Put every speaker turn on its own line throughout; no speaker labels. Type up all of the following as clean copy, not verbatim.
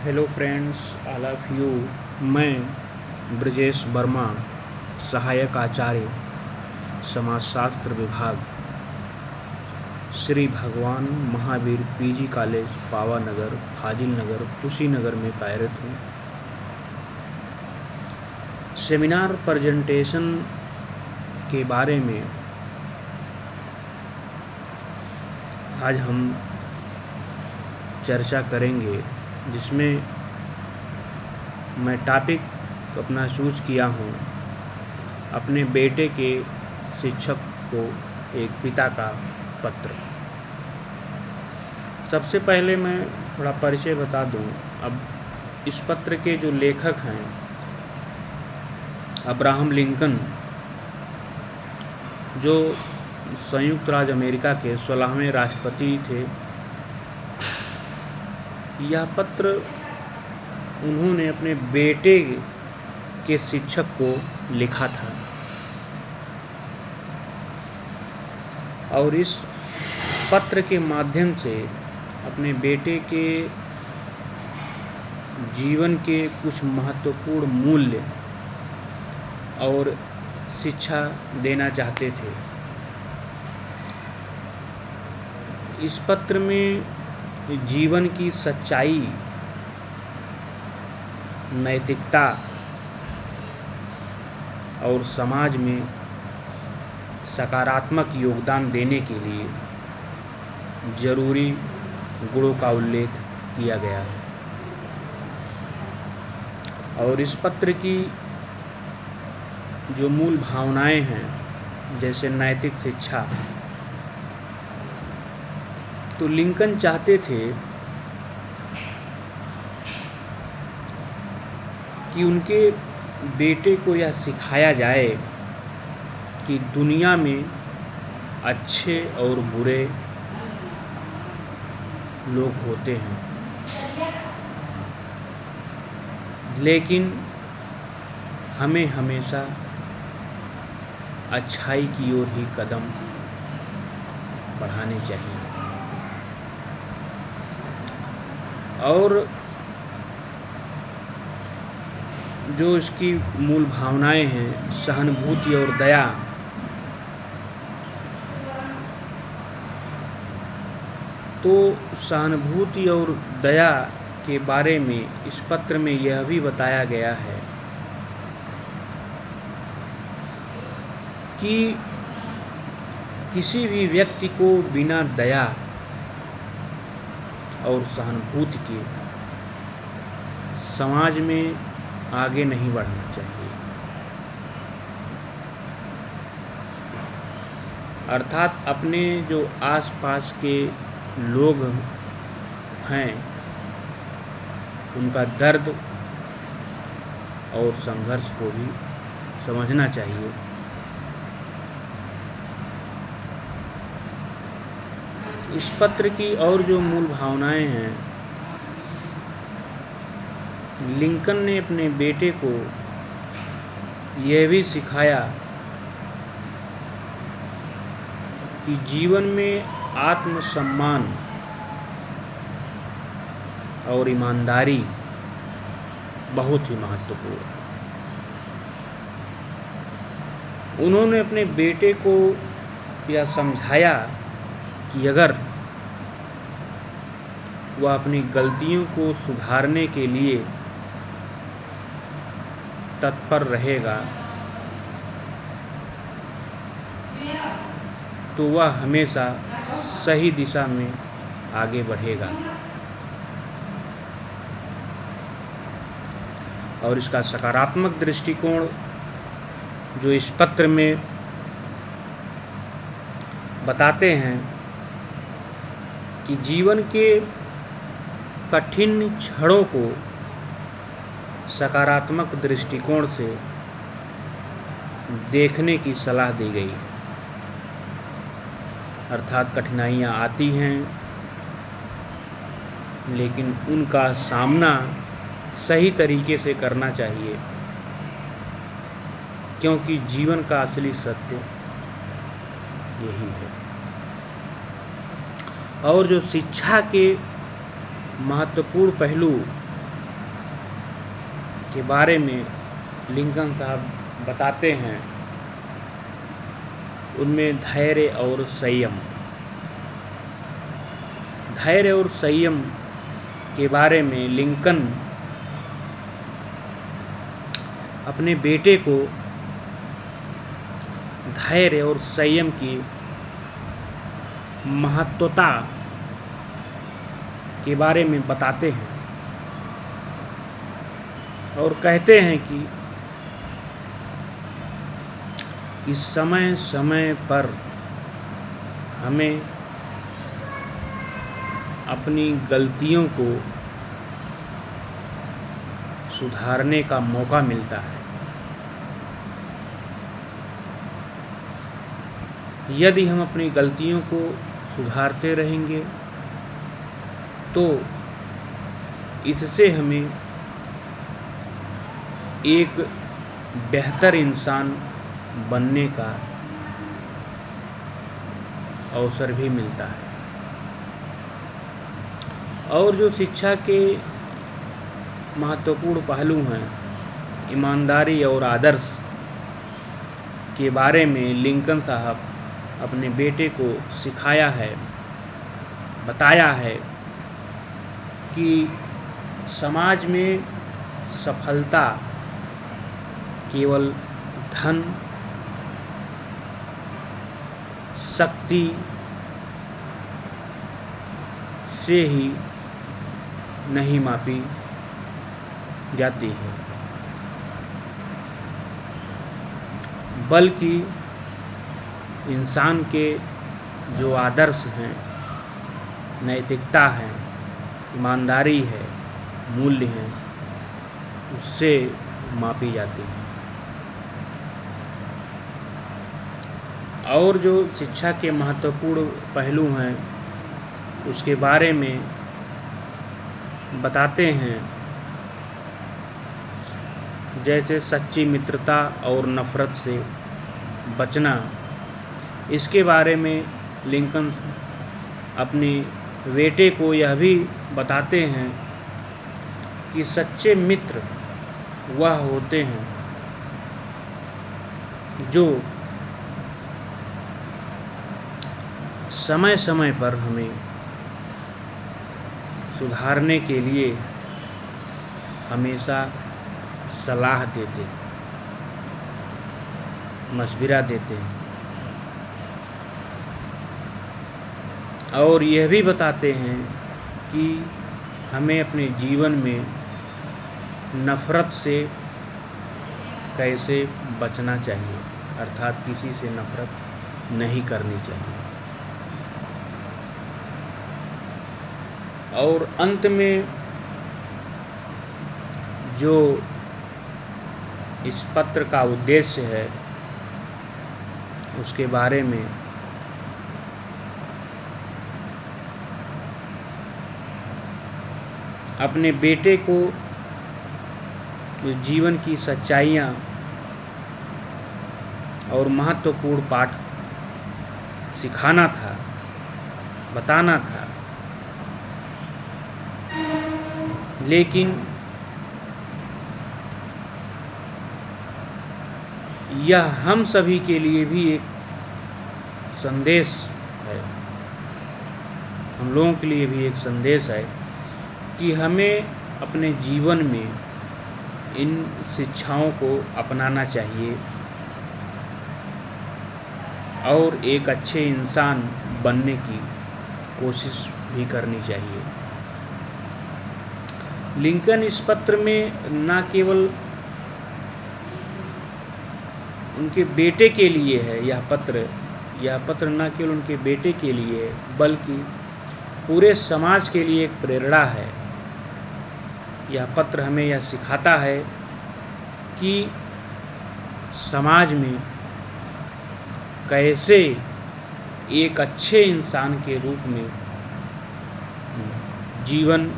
Hello friends, all of you. मैं ब्रजेश वर्मा, सहायक आचार्य समाजशास्त्र विभाग, श्री भगवान महावीर पीजी कॉलेज पावानगर, फाजिल नगर, कुशीनगर में कार्यरत हूँ। सेमिनार प्रेजेंटेशन के बारे में आज हम चर्चा करेंगे, जिसमें मैं टॉपिक अपना चूज किया हूँ अपने बेटे के शिक्षक को एक पिता का पत्र। सबसे पहले मैं थोड़ा परिचय बता दूँ। अब इस पत्र के जो लेखक हैं अब्राहम लिंकन, जो संयुक्त राज्य अमेरिका के 16वें राष्ट्रपति थे। यह पत्र उन्होंने अपने बेटे के शिक्षक को लिखा था और इस पत्र के माध्यम से अपने बेटे के जीवन के कुछ महत्वपूर्ण मूल्य और शिक्षा देना चाहते थे। इस पत्र में जीवन की सच्चाई, नैतिकता और समाज में सकारात्मक योगदान देने के लिए जरूरी गुणों का उल्लेख किया गया है। और इस पत्र की जो मूल भावनाएं हैं, जैसे नैतिक शिक्षा, तो लिंकन चाहते थे कि उनके बेटे को यह सिखाया जाए कि दुनिया में अच्छे और बुरे लोग होते हैं, लेकिन हमें हमेशा अच्छाई की ओर ही कदम बढ़ाने चाहिए। और जो इसकी मूल भावनाएं हैं, सहानुभूति और दया, तो सहानुभूति और दया के बारे में इस पत्र में यह भी बताया गया है कि किसी भी व्यक्ति को बिना दया और सहानुभूति के समाज में आगे नहीं बढ़ना चाहिए। अर्थात अपने जो आसपास के लोग हैं, उनका दर्द और संघर्ष को भी समझना चाहिए। इस पत्र की और जो मूल भावनाएं हैं, लिंकन ने अपने बेटे को यह भी सिखाया कि जीवन में आत्मसम्मान और ईमानदारी बहुत ही महत्वपूर्ण है। उन्होंने अपने बेटे को यह समझाया कि अगर वह अपनी गलतियों को सुधारने के लिए तत्पर रहेगा तो वह हमेशा सही दिशा में आगे बढ़ेगा। और इसका सकारात्मक दृष्टिकोण जो इस पत्र में बताते हैं कि जीवन के कठिन क्षणों को सकारात्मक दृष्टिकोण से देखने की सलाह दी गई है। अर्थात कठिनाइयाँ आती हैं, लेकिन उनका सामना सही तरीके से करना चाहिए, क्योंकि जीवन का असली सत्य यही है। और जो शिक्षा के महत्वपूर्ण पहलू के बारे में लिंकन साहब बताते हैं, उनमें धैर्य और संयम। धैर्य और संयम के बारे में लिंकन अपने बेटे को धैर्य और संयम की महत्वता के बारे में बताते हैं और कहते हैं कि समय समय पर हमें अपनी गलतियों को सुधारने का मौका मिलता है। यदि हम अपनी गलतियों को सुधारते रहेंगे तो इससे हमें एक बेहतर इंसान बनने का अवसर भी मिलता है। और जो शिक्षा के महत्वपूर्ण पहलू हैं, ईमानदारी और आदर्श के बारे में लिंकन साहब अपने बेटे को सिखाया है, बताया है कि समाज में सफलता केवल धन, शक्ति से ही नहीं मापी जाती है, बल्कि इंसान के जो आदर्श हैं, नैतिकता है, ईमानदारी है, मूल्य हैं, उससे मापी जाती है। और जो शिक्षा के महत्वपूर्ण पहलू हैं उसके बारे में बताते हैं, जैसे सच्ची मित्रता और नफ़रत से बचना। इसके बारे में लिंकन अपने बेटे को यह भी बताते हैं कि सच्चे मित्र वह होते हैं जो समय समय पर हमें सुधारने के लिए हमेशा सलाह देते, मशविरा देते हैं और यह भी बताते हैं कि हमें अपने जीवन में नफ़रत से कैसे बचना चाहिए, अर्थात किसी से नफ़रत नहीं करनी चाहिए। और अंत में जो इस पत्र का उद्देश्य है उसके बारे में अपने बेटे को जो जीवन की सच्चाइयाँ और महत्वपूर्ण पाठ सिखाना था, बताना था, लेकिन यह हम सभी के लिए भी एक संदेश है, हम लोगों के लिए भी एक संदेश है कि हमें अपने जीवन में इन शिक्षाओं को अपनाना चाहिए और एक अच्छे इंसान बनने की कोशिश भी करनी चाहिए। लिंकन इस पत्र में न केवल उनके बेटे के लिए है, यह पत्र न केवल उनके बेटे के लिए है बल्कि पूरे समाज के लिए एक प्रेरणा है। यह पत्र हमें यह सिखाता है कि समाज में कैसे एक अच्छे इंसान के रूप में जीवन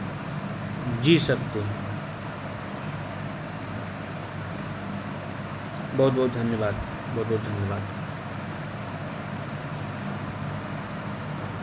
जी सकते हैं। बहुत बहुत धन्यवाद, बहुत बहुत धन्यवाद।